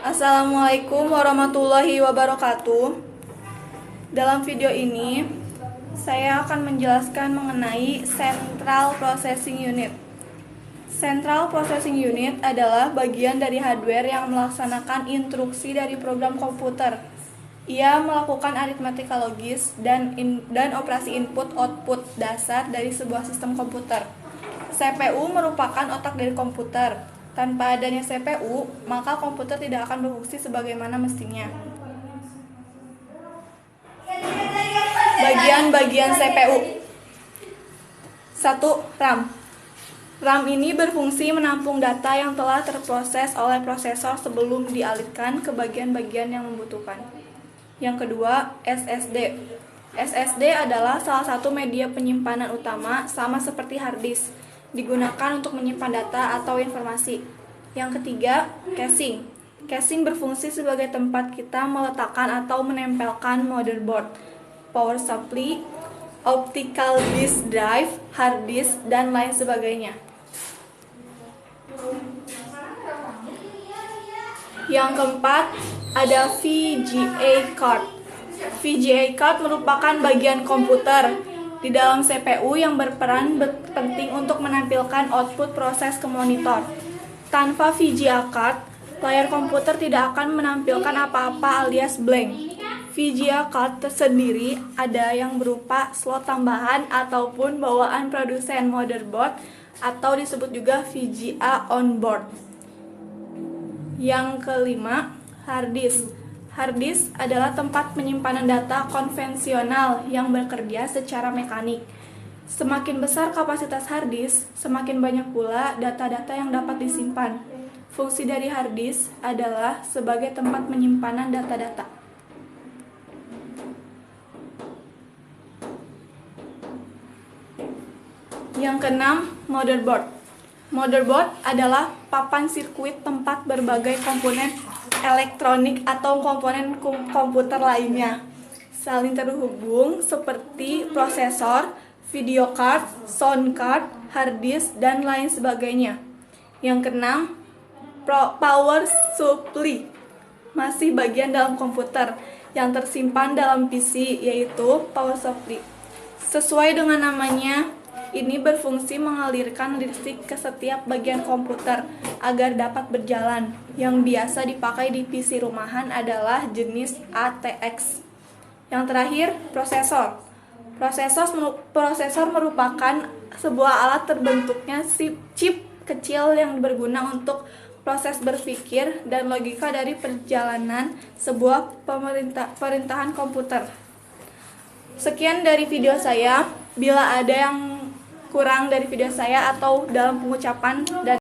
Assalamualaikum warahmatullahi wabarakatuh. Dalam video ini, saya akan menjelaskan mengenai Central Processing Unit. Central Processing Unit adalah bagian dari hardware yang melaksanakan instruksi dari program komputer. Ia melakukan aritmatika logis dan operasi input-output dasar dari sebuah sistem komputer. CPU merupakan otak dari komputer. Tanpa adanya CPU, maka komputer tidak akan berfungsi sebagaimana mestinya. Bagian-bagian CPU. 1. RAM. RAM ini berfungsi menampung data yang telah terproses oleh prosesor sebelum dialihkan ke bagian-bagian yang membutuhkan. Yang kedua, SSD. SSD adalah salah satu media penyimpanan utama, sama seperti hard disk, digunakan untuk menyimpan data atau informasi. Yang ketiga, casing. Casing berfungsi sebagai tempat kita meletakkan atau menempelkan motherboard, power supply, optical disk drive, hard disk, dan lain sebagainya. Yang keempat, ada VGA card. VGA card merupakan bagian komputer di dalam CPU yang berperan penting untuk menampilkan output proses ke monitor. Tanpa VGA card, layar komputer tidak akan menampilkan apa-apa alias blank. VGA card tersendiri ada yang berupa slot tambahan ataupun bawaan produsen motherboard atau disebut juga VGA onboard. Yang kelima, hard disk. Hard disk adalah tempat penyimpanan data konvensional yang bekerja secara mekanik. Semakin besar kapasitas hard disk, semakin banyak pula data-data yang dapat disimpan. Fungsi dari hard disk adalah sebagai tempat penyimpanan data-data. Yang keenam, motherboard. Motherboard adalah papan sirkuit tempat berbagai komponen elektronik atau komponen komputer lainnya saling terhubung seperti prosesor, video card, sound card, hard disk, dan lain sebagainya. Yang keenam, power supply masih bagian dalam komputer yang tersimpan dalam PC, yaitu power supply. Sesuai dengan namanya, ini berfungsi mengalirkan listrik ke setiap bagian komputer agar dapat berjalan. Yang biasa dipakai di PC rumahan adalah jenis ATX. Yang terakhir, prosesor. Prosesor merupakan sebuah alat terbentuknya chip kecil yang berguna untuk proses berpikir dan logika dari perjalanan sebuah pemerintahan komputer. Sekian dari video saya. Bila ada yang kurang dari video saya atau dalam pengucapan dan